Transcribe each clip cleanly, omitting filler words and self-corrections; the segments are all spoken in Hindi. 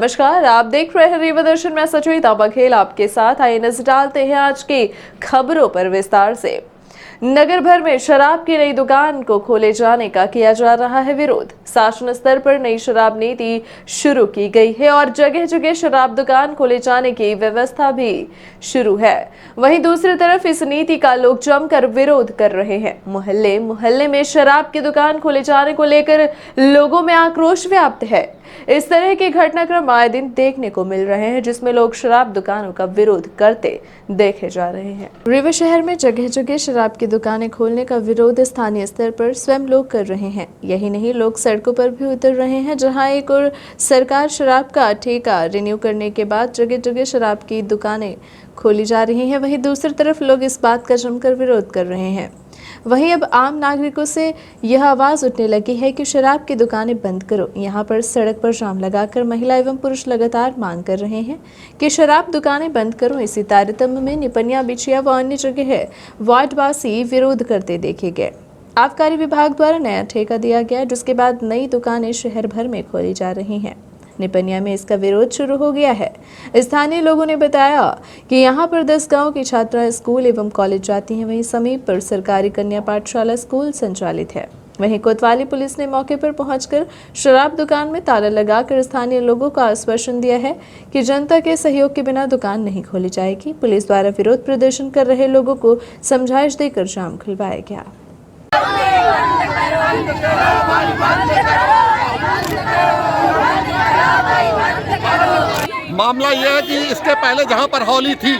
नमस्कार, आप देख रहे हैं रीवा दर्शन में सचुता बघेल आपके साथ। आइए नजर डालते हैं आज की खबरों पर विस्तार से। नगर भर में शराब की नई दुकान को खोले जाने का किया जा रहा है विरोध। शासन स्तर पर नई शराब नीति शुरू की गई है और जगह जगह शराब दुकान खोले जाने की व्यवस्था भी शुरू है। वहीं दूसरी तरफ इस नीति का लोग जमकर विरोध कर रहे हैं। मोहल्ले मोहल्ले में शराब की दुकान खोले जाने को लेकर लोगों में आक्रोश व्याप्त है। इस तरह के घटनाक्रम आए दिन देखने को मिल रहे हैं, जिसमें लोग शराब दुकानों का विरोध करते देखे जा रहे हैं। रीवा शहर में जगह जगह शराब की दुकानें खोलने का विरोध स्थानीय स्तर पर स्वयं लोग कर रहे हैं। यही नहीं, लोग सड़कों पर भी उतर रहे हैं, जहां एक और सरकार शराब का ठेका रिन्यू करने के बाद जगह जगह शराब की दुकानें खोली जा रही हैं, वहीं दूसरी तरफ लोग इस बात का जमकर विरोध कर रहे हैं। वहीं अब आम नागरिकों से यह आवाज उठने लगी है कि शराब की दुकानें बंद करो। यहां पर सड़क पर जाम लगाकर महिला एवं पुरुष लगातार मांग कर रहे हैं कि शराब दुकानें बंद करो। इसी तारतम्य में निपनिया, बिछिया व अन्य जगह वार्डवासी विरोध करते देखे गए। आबकारी विभाग द्वारा नया ठेका दिया गया, जिसके बाद नई दुकानें शहर भर में खोली जा रही हैं। निपनिया में इसका विरोध शुरू हो गया है। स्थानीय लोगों ने बताया कि यहां पर 10 गांव की छात्राएं स्कूल एवं कॉलेज जाती हैं। वहीं समीप पर सरकारी कन्या पाठशाला स्कूल संचालित है। वहीं कोतवाली पुलिस ने मौके पर पहुंचकर शराब दुकान में ताला लगाकर स्थानीय लोगों को आश्वासन दिया है कि जनता के सहयोग के बिना दुकान नहीं खोली जाएगी। पुलिस द्वारा विरोध प्रदर्शन कर रहे लोगों को समझाइश देकर जाम खुलवाया गया। मामला यह है कि इसके पहले जहां पर होली थी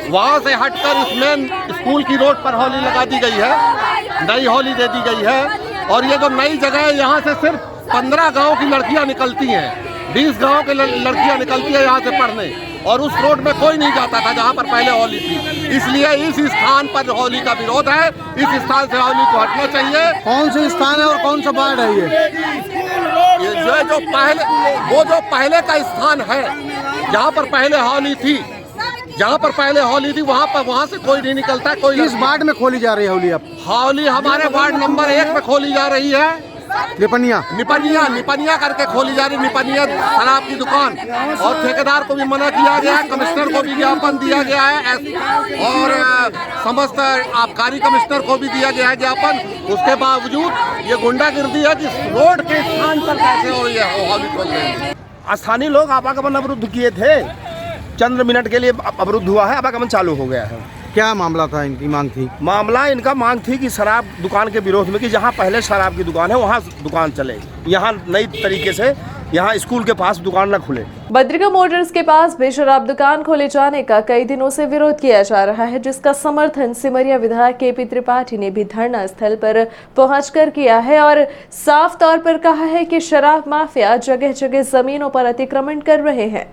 वहां से हटकर इसमें स्कूल की रोड पर होली लगा दी गई है, नई होली दे दी गई है। और ये जो नई जगह है, यहाँ से सिर्फ 15 गांव की लड़कियां निकलती हैं, 20 गांव की लड़कियां निकलती है यहाँ से पढ़ने, और उस रोड में कोई नहीं जाता था जहाँ पर पहले होली थी। इसलिए इस स्थान पर होली का विरोध है। इस स्थान से होली को हटना चाहिए। कौन से स्थान है और कौन सा वार्ड है ये जो पहले का स्थान है, जहाँ पर पहले होली थी, वहाँ से कोई नहीं निकलता। कोई किस वार्ड में खोली जा रही है होली? अब होली हमारे वार्ड नंबर 1 में खोली जा रही है। निपनिया करके खोली जा रही। निपनिया शराब की दुकान, और ठेकेदार को भी मना किया गया है, कमिश्नर को भी ज्ञापन दिया गया है, और समस्त आबकारी कमिश्नर को भी दिया गया है ज्ञापन। उसके बावजूद ये गुंडागिर्दी है कि रोड के स्थान पर कैसे हो ये होली खोल रहे हैं। स्थानीय लोग आवागमन अवरुद्ध किए थे, चंद मिनट के लिए अवरुद्ध हुआ है, आवागमन चालू हो गया है। क्या मामला था? इनकी मांग थी? इनका मांग थी कि शराब दुकान के विरोध में कि जहां पहले शराब की दुकान है वहां दुकान चले, यहां नई तरीके से यहाँ स्कूल के पास दुकान न खुले। बद्रिका मोटर्स के पास भी शराब दुकान खोले जाने का कई दिनों से विरोध किया जा रहा है, जिसका समर्थन सिमरिया विधायक केपी त्रिपाठी ने भी धरना स्थल पर पहुंचकर किया है और साफ तौर पर कहा है कि शराब माफिया जगह जगह जमीनों पर अतिक्रमण कर रहे हैं,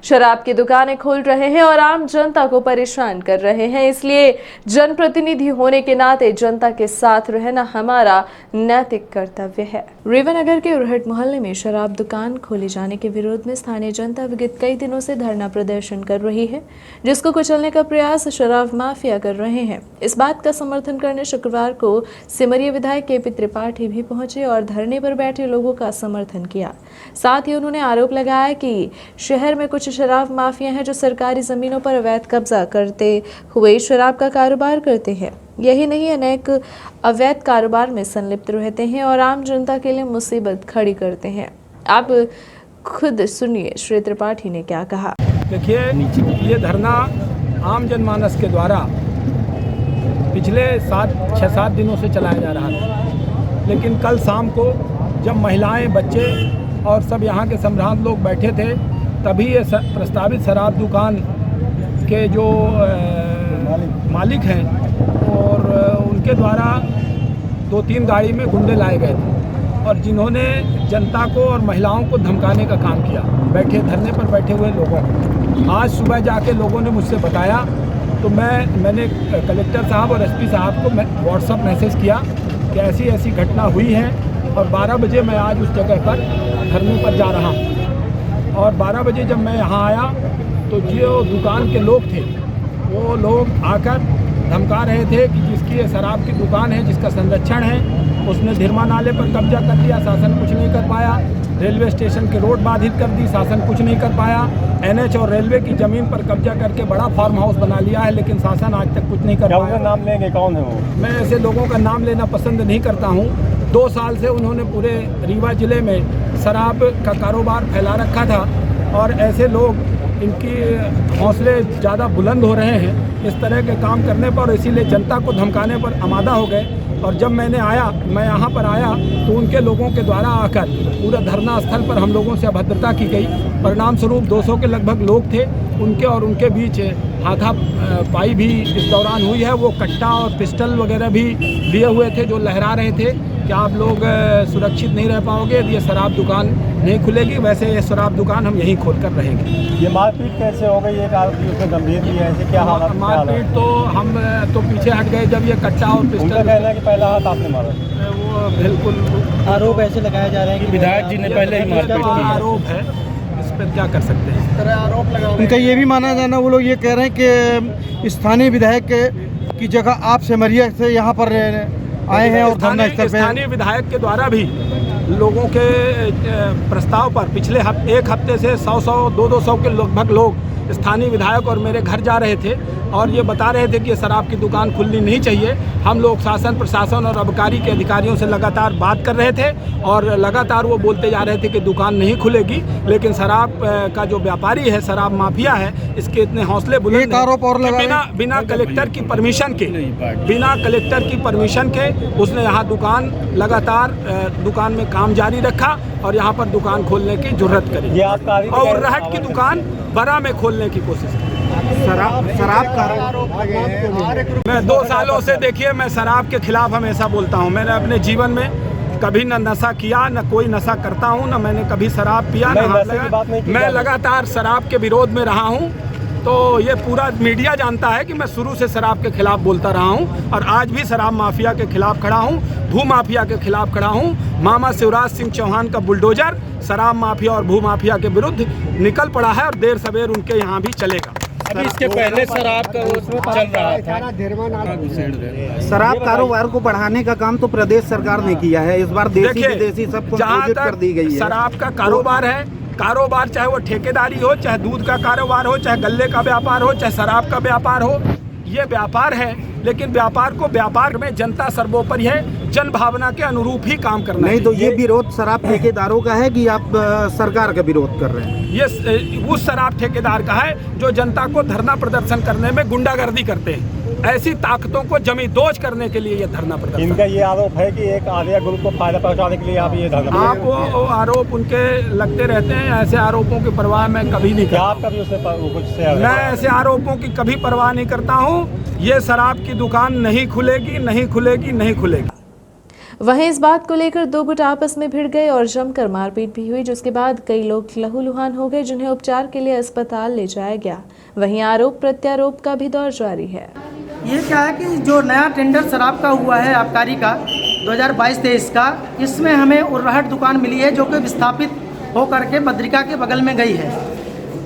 शराब की दुकानें खोल रहे हैं और आम जनता को परेशान कर रहे हैं। इसलिए जनप्रतिनिधि होने के नाते जनता के साथ रहना हमारा नैतिक कर्तव्य है। रीवा नगर के उरहट मोहल्ले में शराब दुकान खोले जाने के विरोध में स्थानीय जनता विगत कई दिनों से धरना प्रदर्शन कर रही है, जिसको कुचलने का प्रयास शराब माफिया कर रहे हैं। इस बात का समर्थन करने शुक्रवार को सिमरिया विधायक केपी त्रिपाठी भी पहुंचे और धरने पर बैठे लोगों का समर्थन किया। साथ ही उन्होंने आरोप लगाया कि शहर में कुछ शराब माफिया हैं जो सरकारी जमीनों पर अवैध कब्जा करते हुए शराब का कारोबार करते हैं। यही नहीं, अनेक अवैध कारोबार में संलिप्त रहते हैं और आम जनता के लिए मुसीबत खड़ी करते हैं। आप खुद सुनिए श्री त्रिपाठी ने क्या कहा। देखिए, ये धरना आम जनमानस के द्वारा पिछले 6-7 दिनों से चलाया जा रहा था, लेकिन कल शाम को जब महिलाएं, बच्चे और सब यहाँ के सम्भ्रांत लोग बैठे थे, तभी ये प्रस्तावित शराब दुकान के जो मालिक हैं और उनके द्वारा 2-3 गाड़ी में गुंडे लाए गए थे, और जिन्होंने जनता को और महिलाओं को धमकाने का काम किया, धरने पर बैठे हुए लोगों को। आज सुबह जाके लोगों ने मुझसे बताया, तो मैंने कलेक्टर साहब और एसपी साहब को व्हाट्सएप मैसेज किया कि ऐसी ऐसी घटना हुई है, और 12 बजे मैं आज उस जगह पर धरने पर जा रहा हूँ। और 12 बजे जब मैं यहाँ आया तो जो दुकान के लोग थे वो लोग आकर धमका रहे थे कि जिसकी ये शराब की दुकान है, जिसका संरक्षण है, उसने धिरमा नाले पर कब्जा कर लिया, शासन कुछ नहीं कर पाया। रेलवे स्टेशन के रोड बाधित कर दी, शासन कुछ नहीं कर पाया। एनएच और रेलवे की ज़मीन पर कब्जा करके बड़ा फार्म हाउस बना लिया है, लेकिन शासन आज तक कुछ नहीं कर पाया। नाम लेंगे, कौन है वो? मैं ऐसे लोगों का नाम लेना पसंद नहीं करता हूँ। 2 साल से उन्होंने पूरे रीवा ज़िले में शराब का कारोबार फैला रखा था और ऐसे लोग, इनकी हौसले ज़्यादा बुलंद हो रहे हैं इस तरह के काम करने पर, इसीलिए जनता को धमकाने पर आमादा हो गए। और जब मैं यहाँ पर आया तो उनके लोगों के द्वारा आकर पूरा धरना स्थल पर हम लोगों से अभद्रता की गई। परिणाम स्वरूप 200 के लगभग लोग थे, उनके और उनके बीच हाथापाई भी इस दौरान हुई है। वो कट्टा और पिस्टल वगैरह भी लिए हुए थे जो लहरा रहे थे कि आप लोग सुरक्षित नहीं रह पाओगे यदि ये शराब दुकान नहीं खुलेगी। वैसे ये शराब दुकान हम यहीं खोल कर रहेंगे। ये मारपीट कैसे हो गई? एक आरोपी उसमें गंभीर भी है, ऐसे क्या हालत? मारपीट तो हम तो पीछे हट गए जब ये कट्टा और पिस्टल। उनका कहना है कि पहला हाथ आपने मारा। वो बिल्कुल आरोप ऐसे लगाया जा रहे हैं कि विधायक जी ने पहले ही मारपीट की। आरोप है, इस पर क्या कर सकते हैं। इस तरह आरोप लगा उनका ये भी माना जाना, वो लोग ये कह रहे हैं कि स्थानीय विधायक की जगह आप सिमरिया से यहाँ पर आए हैं और धरना स्थल पे। स्थानीय विधायक के द्वारा भी लोगों के प्रस्ताव पर पिछले एक हफ्ते से 100 200 के लगभग लोग स्थानीय विधायक और मेरे घर जा रहे थे और ये बता रहे थे कि ये शराब की दुकान खुलनी नहीं चाहिए। हम लोग शासन, प्रशासन और आबकारी के अधिकारियों से लगातार बात कर रहे थे और लगातार वो बोलते जा रहे थे कि दुकान नहीं खुलेगी, लेकिन शराब का जो व्यापारी है, शराब माफिया है, इसके इतने हौसले बुलंद हैं कि बिना कलेक्टर की परमिशन के उसने यहाँ दुकान लगातार दुकान में काम जारी रखा और यहाँ पर दुकान खोलने की जुर्रत करी और उर्राहट की दुकान बड़ा में खोलने की कोशिश की। शराब का मैं 2 सालों से, देखिए, मैं शराब के खिलाफ हमेशा बोलता हूँ। मैंने अपने जीवन में कभी न नशा किया, न कोई नशा करता हूँ, न मैंने कभी शराब पिया, न हाथ लगा। मैं लगातार शराब के विरोध में रहा हूँ। तो ये पूरा मीडिया जानता है कि मैं शुरू से शराब के खिलाफ बोलता रहा हूँ और आज भी शराब माफिया के खिलाफ खड़ा हूँ, भू माफिया के खिलाफ खड़ा हूँ। मामा शिवराज सिंह चौहान का बुलडोजर शराब माफिया और भू माफिया के विरुद्ध निकल पड़ा है और देर सवेर उनके यहाँ भी चलेगा। अभी इसके पहले शराब का चल रहा था। शराब कारोबार को बढ़ाने का काम तो प्रदेश सरकार ने किया है। इस बार देसी विदेशी सबको नियोजित कर दी गई है। शराब का कारोबार है, कारोबार चाहे वो ठेकेदारी हो, चाहे दूध का कारोबार हो, चाहे गल्ले का व्यापार हो, चाहे शराब का व्यापार हो, ये व्यापार है। लेकिन व्यापार को व्यापार में जनता सर्वोपरि है, जन भावना के अनुरूप ही काम करना है। नहीं तो ये विरोध शराब ठेकेदारों का है कि आप सरकार का विरोध कर रहे हैं? ये उस शराब ठेकेदार का है जो जनता को धरना प्रदर्शन करने में गुंडागर्दी करते हैं। ऐसी ताकतों को जमींदोज करने के लिए ये धरना प्रदर्शन। इनका ये आरोप है कि एक आलिया ग्रुप को फायदा पहुंचाने के लिए आप ये धरना। आप वो आरोप उनके लगते रहते हैं। ऐसे आरोपों की परवाह मैं कभी नहीं करता। आप कभी उससे कुछ से मैं ऐसे आरोपों की कभी परवाह नहीं करता हूँ। ये शराब की दुकान नहीं खुलेगी, नहीं खुलेगी, नहीं खुलेगी। वहीं इस बात को लेकर 2 गुट आपस में भिड़ गए और जमकर मारपीट भी हुई, जिसके बाद कई लोग लहूलुहान हो गए, जिन्हें उपचार के लिए अस्पताल ले जाया गया। वहीं आरोप प्रत्यारोप का भी दौर जारी है। ये क्या है कि जो नया टेंडर शराब का हुआ है आबकारी का 2022-23 का, इसमें हमें उर्राहट दुकान मिली है जो कि विस्थापित होकर के बद्रिका के बगल में गई है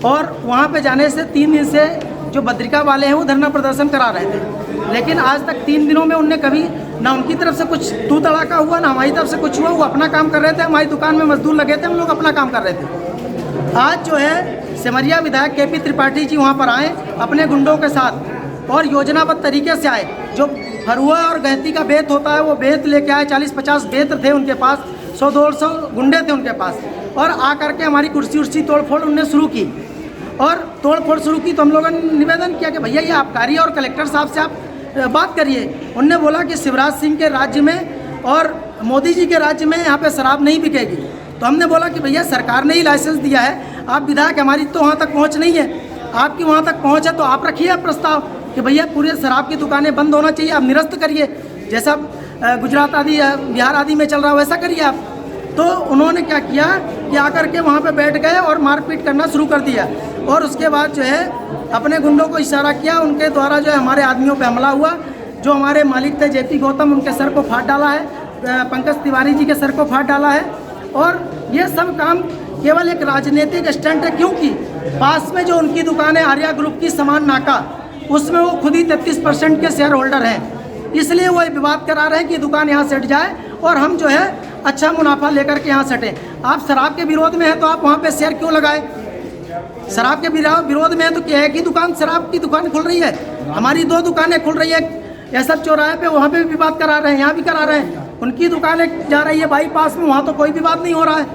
और वहाँ पे जाने से 3 दिन से जो बद्रिका वाले हैं वो धरना प्रदर्शन करा रहे थे, लेकिन आज तक 3 दिनों में उनने कभी ना उनकी तरफ से कुछ तू तड़ाका हुआ, ना हमारी तरफ से कुछ हुआ। वो अपना काम कर रहे थे, हमारी दुकान में मजदूर लगे थे, हम लोग अपना काम कर रहे थे। आज जो है सिमरिया विधायक केपी त्रिपाठी जी वहाँ पर आए अपने गुंडों के साथ और योजनाबद्ध तरीके से आए। जो फरुआ और गहती का बेत होता है वो बेत लेके आए, 40-50 बेत थे उनके पास, 100-150 गुंडे थे उनके पास और आकर के हमारी कुर्सी उर्सी तोड़फोड़ उनने शुरू की और तोड़फोड़ शुरू की। तो हम लोगों ने निवेदन किया कि भैया ये आबकारी और कलेक्टर साहब से आप बात करिए। उनने बोला कि शिवराज सिंह के राज्य में और मोदी जी के राज्य में यहाँ पे शराब नहीं बिकेगी। तो हमने बोला कि भैया सरकार ने ही लाइसेंस दिया है, आप विधायक, हमारी तो वहाँ तक पहुँच नहीं है, आपकी वहाँ तक पहुँच है तो आप रखिए प्रस्ताव कि भैया पूरे शराब की दुकानें बंद होना चाहिए, आप निरस्त करिए, जैसा गुजरात आदि बिहार आदि में चल रहा है वैसा करिए आप। तो उन्होंने क्या किया कि आकर के वहाँ पे बैठ गए और मारपीट करना शुरू कर दिया और उसके बाद जो है अपने गुंडों को इशारा किया, उनके द्वारा जो है हमारे आदमियों पे हमला हुआ। जो हमारे मालिक थे जेपी गौतम, उनके सर को फाड़ डाला है, पंकज तिवारी जी के सर को फाड़ डाला है और ये सब काम केवल एक राजनीतिक स्टंट है, क्योंकि पास में जो उनकी दुकान है आर्या ग्रुप की समान नाका, उसमें वो खुद ही 33% के शेयर होल्डर हैं, इसलिए वो विवाद करा रहे हैं कि दुकान यहाँ सेट जाए और हम जो है अच्छा मुनाफा लेकर के यहाँ सटे। आप शराब के विरोध में है तो आप वहाँ पे शेयर क्यों लगाए? शराब के विरोध में है तो क्या है कि दुकान, शराब की दुकान खुल रही है, हमारी 2 दुकानें खुल रही है, यह सब चौराहे पे, वहाँ पे भी विवाद करा रहे हैं, यहाँ भी करा रहे हैं। उनकी दुकानें जा रही है बाईपास में, वहाँ तो कोई विवाद नहीं हो रहा है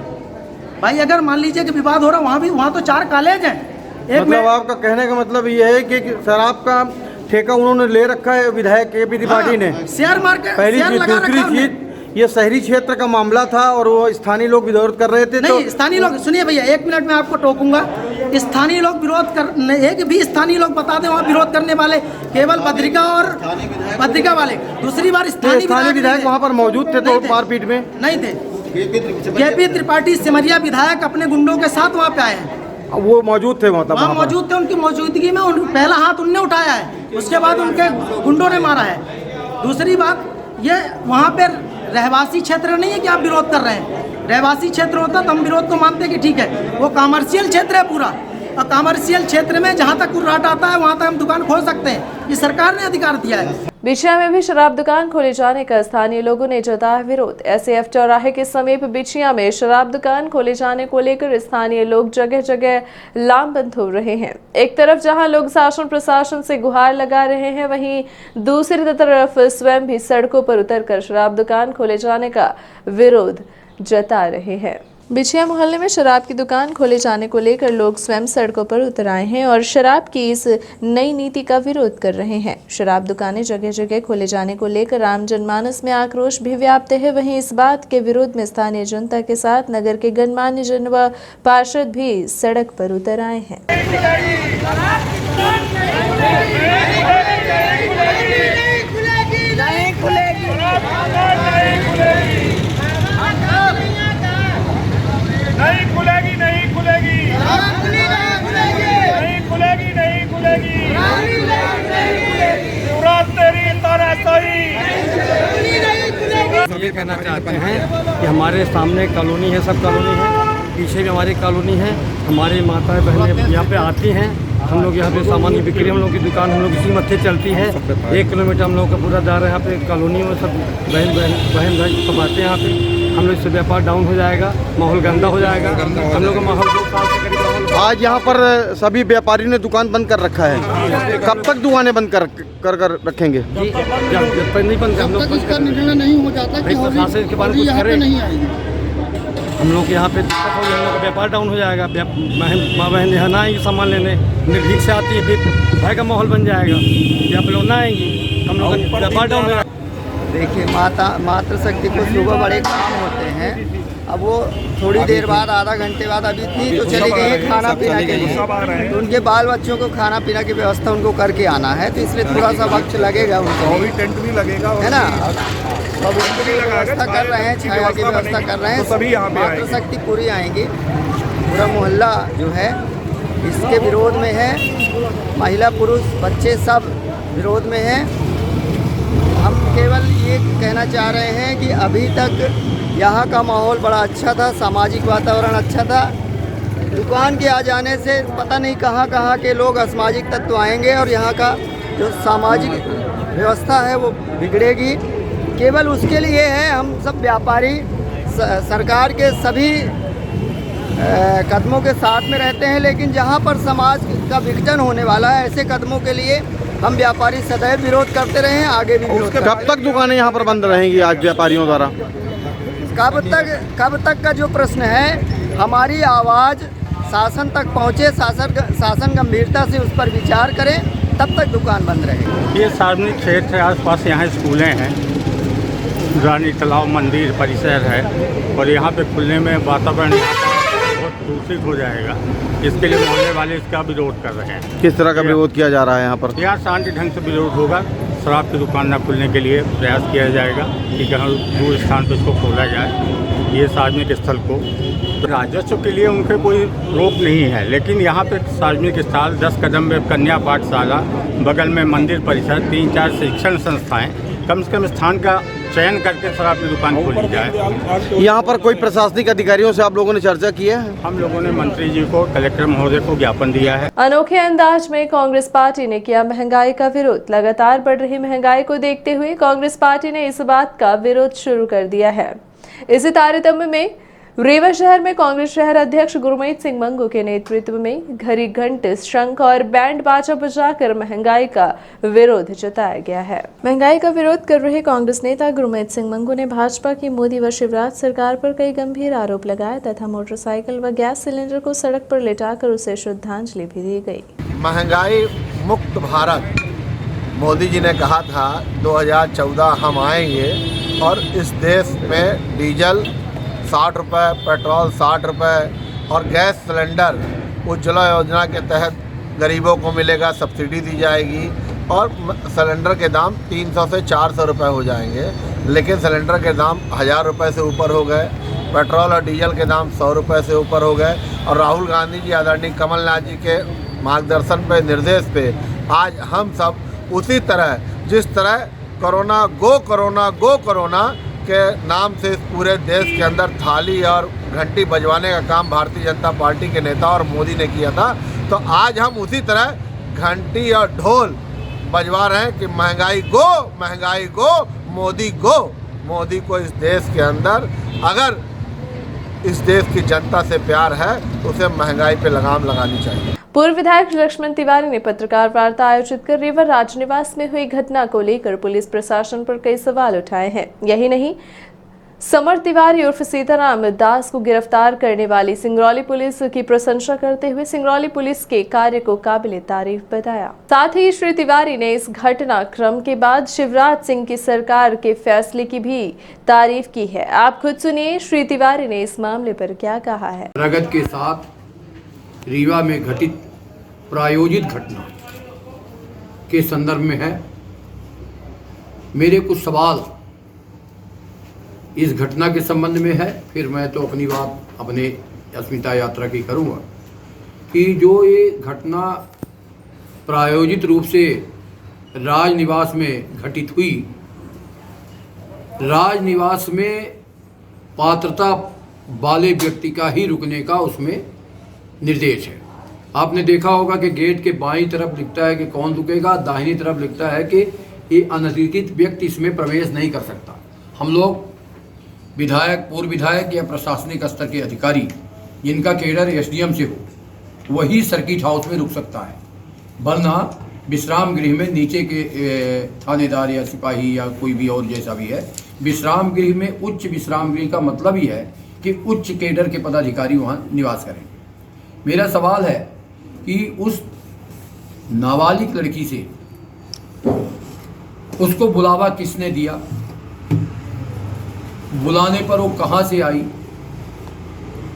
भाई। अगर मान लीजिए कि विवाद हो रहा है, वहाँ तो 4 कॉलेज हैं। एक मतलब आपका कहने का मतलब ये है कि शराब का ठेका उन्होंने ले रखा है विधायक केपी त्रिपाठी ने। शेयर मार्केट, पहली शेयर चीज, लगा दूसरी रखा है। चीज, ये शहरी क्षेत्र का मामला था और वो स्थानीय लोग विरोध कर रहे थे। नहीं, स्थानीय लोग, सुनिए भैया 1 मिनट में आपको टोकूंगा। स्थानीय लोग विरोध कर, एक भी स्थानीय लोग बता दें वहाँ विरोध करने वाले केवल पत्रिका और पत्रिका वाले। दूसरी बार स्थानीय विधायक वहाँ पर मौजूद थे तो मारपीट में नहीं थे। केपी त्रिपाठी सिमरिया विधायक अपने गुंडों के साथ वहाँ पे आए हैं, वो मौजूद थे, मतलब वहाँ मौजूद थे। उनकी मौजूदगी में पहला हाथ उनने उठाया है, उसके बाद उनके गुंडों ने मारा है। दूसरी बात, ये वहाँ पे रहवासी क्षेत्र नहीं है कि आप विरोध कर रहे हैं। रहवासी क्षेत्र होता तो हम विरोध को मानते कि ठीक है, वो कॉमर्शियल क्षेत्र है पूरा, और कॉमर्शियल क्षेत्र में जहाँ तक कुर्राट आता है वहाँ तक हम दुकान खोल सकते हैं, ये सरकार ने अधिकार दिया है। बिछिया में भी शराब दुकान खोले जाने का स्थानीय लोगों ने जताया विरोध। एसएएफ चौराहे के समीप बिछिया में शराब दुकान खोले जाने को लेकर स्थानीय लोग जगह जगह लामबंद हो रहे हैं। एक तरफ जहां लोग शासन प्रशासन से गुहार लगा रहे हैं, वहीं दूसरी तरफ स्वयं भी सड़कों पर उतरकर शराब दुकान खोले जाने का विरोध जता रहे हैं। बिछिया मोहल्ले में शराब की दुकान खोले जाने को लेकर लोग स्वयं सड़कों पर उतर आए हैं और शराब की इस नई नीति का विरोध कर रहे हैं। शराब दुकानें जगह जगह खोले जाने को लेकर आम जनमानस में आक्रोश भी व्याप्त है। वहीं इस बात के विरोध में स्थानीय जनता के साथ नगर के गणमान्य जन व पार्षद भी सड़क पर उतर आए हैं। नहीं खुलेगी, नहीं खुलेगी, नहीं खुलेगी, नहीं खुलेगी, पूरा तेरी तानाशाही। ये कहना चाहते हैं कि हमारे सामने कॉलोनी है, सब कॉलोनी है, पीछे भी हमारी कॉलोनी है। हमारी माताएं बहनें यहाँ पे आती हैं, हम लोग यहाँ पे सामान की बिक्री, हम लोग की दुकान हम लोग इसी मत्थे चलती है। 1 किलोमीटर हम लोग का पूरा जा रहा है। यहाँ पे कॉलोनी में सब बहन सब आते हैं यहाँ पे। हम लोग से व्यापार डाउन हो जाएगा, माहौल गंदा हो जाएगा। हम लोग का माहौल 2 साल से करीब आज यहाँ पर सभी व्यापारी ने दुकान बंद कर रखा है। कब तक दुकानें बंद कर रखेंगे? जब तक नहीं बंद, हम लोग इसका निर्णय नहीं हो जाता कि प्रशासन के बारे में कुछ करें। हम लोग यहाँ पे दिक्कत हो, हम लोग का व्यापार डाउन हो जाएगा। माँ बहन यहाँ ना आएंगी सामान लेने, निर्भीक से आती है, फिर भय का माहौल बन जाएगा। यहाँ पे लोग ना आएंगी, हम लोग का व्यापार डाउन हो जाएगा। देखिए, मातृशक्ति को सुबह बड़े काम होते हैं। अब वो थोड़ी देर बाद, आधा घंटे बाद, अभी थी तो चले गए हैं खाना पीना के लिए, तो उनके बाल बच्चों को खाना पीना की व्यवस्था उनको करके आना है, तो इसलिए थोड़ा सा वक्त लगेगा उनको। टेंट भी लगेगा, है ना। सब उनकी व्यवस्था कर रहे हैं, छाया की व्यवस्था कर रहे हैं, सभी यहाँ पे मातृशक्ति पूरी आएंगी। पूरा मोहल्ला जो है इसके विरोध में है, महिला पुरुष बच्चे सब विरोध में हैं। हम केवल ये कहना चाह रहे हैं कि अभी तक यहाँ का माहौल बड़ा अच्छा था, सामाजिक वातावरण अच्छा था। दुकान के आ जाने से पता नहीं कहाँ के लोग असामाजिक तत्व आएंगे और यहाँ का जो सामाजिक व्यवस्था है वो बिगड़ेगी। केवल उसके लिए है हम सब व्यापारी सरकार के सभी कदमों के साथ में रहते हैं, लेकिन जहाँ पर समाज का विघटन होने वाला है, ऐसे कदमों के लिए हम व्यापारी सदैव विरोध करते रहे हैं, आगे भी विरोध करेंगे। कब तक दुकानें यहाँ पर बंद रहेंगी आज व्यापारियों द्वारा? कब तक का जो प्रश्न है, हमारी आवाज़ शासन तक पहुँचे, शासन गंभीरता से उस पर विचार करें, तब तक दुकान बंद रहेगी। ये सार्वजनिक क्षेत्र है, आसपास यहाँ स्कूलें हैं, रानी तालाब मंदिर परिसर है, और यहाँ पे खुलने में वातावरण बहुत दूषित हो जाएगा। इसके लिए मोहल्ले वाले इसका विरोध कर रहे हैं। किस तरह का विरोध किया जा रहा है यहाँ पर? यहाँ शांति ढंग से विरोध होगा। शराब की दुकान न खुलने के लिए प्रयास किया जाएगा कि कहीं दूर स्थान पर इसको खोला जाए, ये सार्वजनिक स्थल को। राजस्व के लिए उनके कोई रोक नहीं है, लेकिन यहाँ पे सार्वजनिक स्थल 10 कदम में कन्या पाठशाला, बगल में मंदिर परिसर, 3-4 शिक्षण संस्थाएं, कम से कम स्थान का चयन करके शराब की दुकान खोली जाए। यहाँ पर कोई प्रशासनिक अधिकारियों से आप लोगों ने चर्चा की है? हम लोगों ने मंत्री जी को, कलेक्टर महोदय को ज्ञापन दिया है। अनोखे अंदाज में कांग्रेस पार्टी ने किया महंगाई का विरोध। लगातार बढ़ रही महंगाई को देखते हुए कांग्रेस पार्टी ने इस बात का विरोध शुरू कर दिया है। इसी तारतम्य में रीवा शहर में कांग्रेस शहर अध्यक्ष गुरमीत सिंह मंगू के नेतृत्व में घड़ी घंट शंख और बैंड बाजा बजाकर महंगाई का विरोध जताया गया है। महंगाई का विरोध कर रहे कांग्रेस नेता गुरमीत सिंह मंगू ने भाजपा की मोदी व शिवराज सरकार पर कई गंभीर आरोप लगाए तथा मोटरसाइकिल व गैस सिलेंडर को सड़क पर लेटाकर उसे श्रद्धांजलि भी दी गई। महंगाई मुक्त भारत मोदी जी ने कहा था 2014 हम आएंगे और इस देश में डीजल 60 रुपये, पेट्रोल 60 रुपये और गैस सिलेंडर उज्ज्वला योजना के तहत गरीबों को मिलेगा, सब्सिडी दी जाएगी और सिलेंडर के दाम 300 से 400 रुपये हो जाएंगे। लेकिन सिलेंडर के दाम 1000 रुपये से ऊपर हो गए, पेट्रोल और डीजल के दाम 100 रुपये से ऊपर हो गए और राहुल गांधी जी आदरणीय कमलनाथ जी के मार्गदर्शन पे, निर्देश पे आज हम सब उसी तरह जिस तरह कोरोना गो कोरोना के नाम से पूरे देश के अंदर थाली और घंटी बजवाने का काम भारतीय जनता पार्टी के नेता और मोदी ने किया था, तो आज हम उसी तरह घंटी और ढोल बजवा रहे हैं कि महंगाई गो, मोदी को इस देश के अंदर अगर इस देश की जनता से प्यार है तो उसे महंगाई पे लगाम लगानी चाहिए। पूर्व विधायक लक्ष्मण तिवारी ने पत्रकार वार्ता आयोजित कर रीवा राजनिवास में हुई घटना को लेकर पुलिस प्रशासन पर कई सवाल उठाए हैं। यही नहीं, समर तिवारी उर्फ सीताराम दास को गिरफ्तार करने वाली सिंगरौली पुलिस की प्रशंसा करते हुए सिंगरौली पुलिस के कार्य को काबिले तारीफ बताया। साथ ही श्री तिवारी ने इस घटनाक्रम के बाद शिवराज सिंह की सरकार के फैसले की भी तारीफ की है। आप खुद सुनिए श्री तिवारी ने इस मामले पर क्या कहा है। प्रगति के साथ रीवा में घटित प्रायोजित घटना के संदर्भ में है। मेरे कुछ सवाल इस घटना के संबंध में है, फिर मैं तो अपनी बात अपने अस्मिता यात्रा की करूंगा कि जो ये घटना प्रायोजित रूप से राजनिवास में घटित हुई, राजनिवास में पात्रता वाले व्यक्ति का ही रुकने का उसमें निर्देश है। आपने देखा होगा कि गेट के बाईं तरफ लिखता है कि कौन रुकेगा, दाहिनी तरफ लिखता है कि ये अनधिकृत व्यक्ति इसमें प्रवेश नहीं कर सकता। हम लोग विधायक, पूर्व विधायक या प्रशासनिक स्तर के अधिकारी जिनका केडर एसडीएम से हो वही सर्किट हाउस में रुक सकता है, वरना विश्राम गृह में नीचे के थानेदार या सिपाही या कोई भी और जैसा भी है, विश्राम गृह में उच्च विश्राम गृह का मतलब ही है कि उच्च केडर के पदाधिकारी वहाँ निवास करेंगे। मेरा सवाल है कि उस नाबालिग लड़की से उसको बुलावा किसने दिया, बुलाने पर वो कहाँ से आई,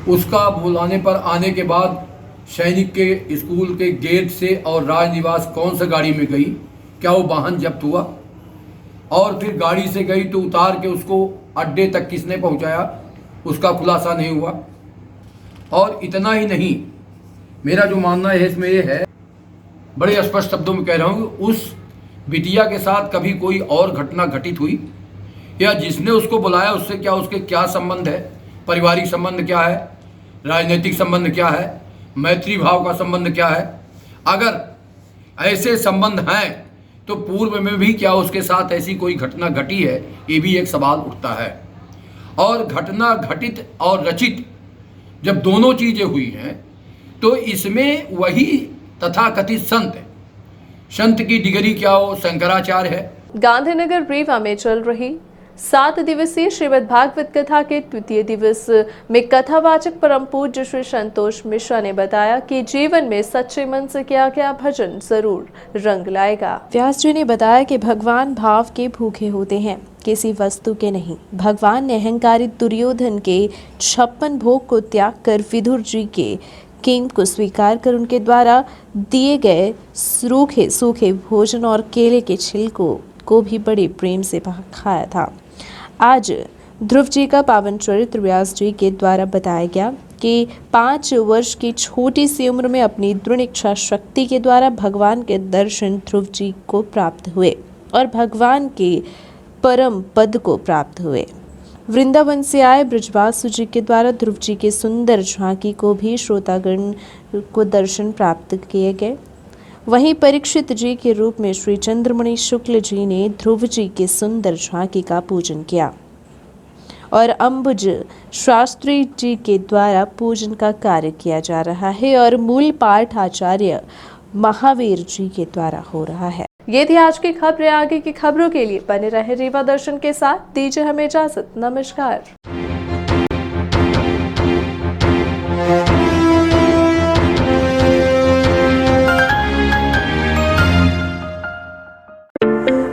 उसका बुलाने पर आने के बाद सैनिक के स्कूल के गेट से और राजनिवास कौन सा गाड़ी में गई, क्या वो वाहन जब्त हुआ, और फिर गाड़ी से गई तो उतार के उसको अड्डे तक किसने पहुंचाया, उसका खुलासा नहीं हुआ। और इतना ही नहीं, मेरा जो मानना है इसमें ये है, बड़े स्पष्ट शब्दों में कह रहा हूँ, उस बिटिया के साथ कभी कोई और घटना घटित हुई या जिसने उसको बुलाया उससे क्या, उसके क्या संबंध है, पारिवारिक संबंध क्या है, राजनीतिक संबंध क्या है, मैत्री भाव का संबंध क्या है। अगर ऐसे संबंध हैं तो पूर्व में भी क्या उसके साथ ऐसी कोई घटना घटी है, ये भी एक सवाल उठता है। और घटना घटित और रचित जब दोनों चीज़ें हुई हैं तो इसमें वही तथाकथित संत की डिग्री क्या हो, शंकराचार्य है। गांधीनगर रीवा में चल रही 7 दिवसीय श्रीमद् भागवत कथा के द्वितीय दिवस में कथावाचक परम पूज्य श्री संतोष मिश्रा ने बताया कि जीवन में सच्चे मन से किया गया भजन जरूर रंग लाएगा। व्यास जी ने बताया कि भगवान भाव के भूखे होते हैं, किसी वस्तु के नहीं। भगवान ने अहंकारी दुर्योधन के 56 भोग को त्याग कर विदुर जी के केम को स्वीकार कर उनके द्वारा दिए गए सूखे सूखे भोजन और केले के छिलकों को भी बड़े प्रेम से खाया था। आज ध्रुव जी का पावन चरित्र व्यास जी के द्वारा बताया गया कि 5 वर्ष की छोटी सी उम्र में अपनी दृढ़ इच्छा शक्ति के द्वारा भगवान के दर्शन ध्रुव जी को प्राप्त हुए और भगवान के परम पद को प्राप्त हुए। वृंदावन से आए ब्रजवासु जी के द्वारा ध्रुव जी के सुंदर झांकी को भी श्रोतागण को दर्शन प्राप्त किए गए। वहीं परीक्षित जी के रूप में श्री चंद्रमणि शुक्ल जी ने ध्रुव जी के सुंदर झांकी का पूजन किया और अंबुज शास्त्री जी के द्वारा पूजन का कार्य किया जा रहा है और मूल पाठ आचार्य महावीर जी के द्वारा हो रहा है। ये थी आज की खबरें। आगे की खबरों के लिए बने रहे रीवा दर्शन के साथ। दीजिए हमें इजाजत। नमस्कार।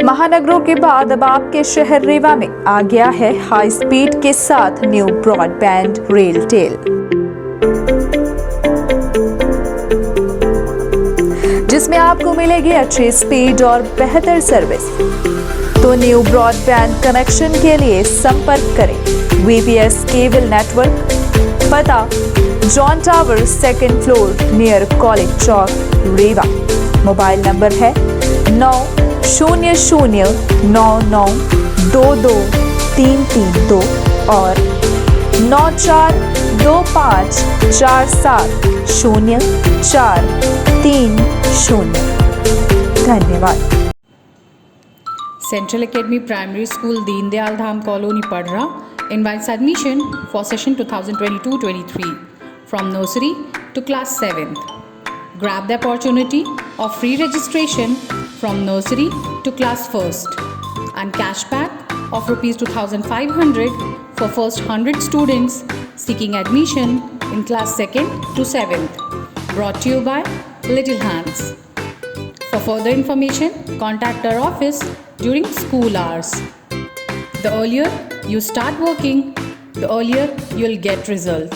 महानगरों के बाद अब आपके शहर रीवा में आ गया है हाई स्पीड के साथ न्यू ब्रॉडबैंड रेलटेल, जिसमें आपको मिलेगी अच्छी स्पीड और बेहतर सर्विस। तो न्यू ब्रॉडबैंड कनेक्शन के लिए संपर्क करें VPS केबल नेटवर्क, पता John Tower 2nd floor near College Chowk Rewa. Mobile number है 9000992232 और 9425470430। धन्यवाद। Central Academy Primary School, Deendayal Dham Colony, Padra invites admission for session 2022-23 from nursery to class 7th. Grab the opportunity of free registration from nursery to class 1st and cashback of Rs 2,500 for first 100 students seeking admission in class 2nd to 7th. Brought to you by Little Hands. For further information, contact our office during school hours. The earlier you start working, the earlier you'll get result.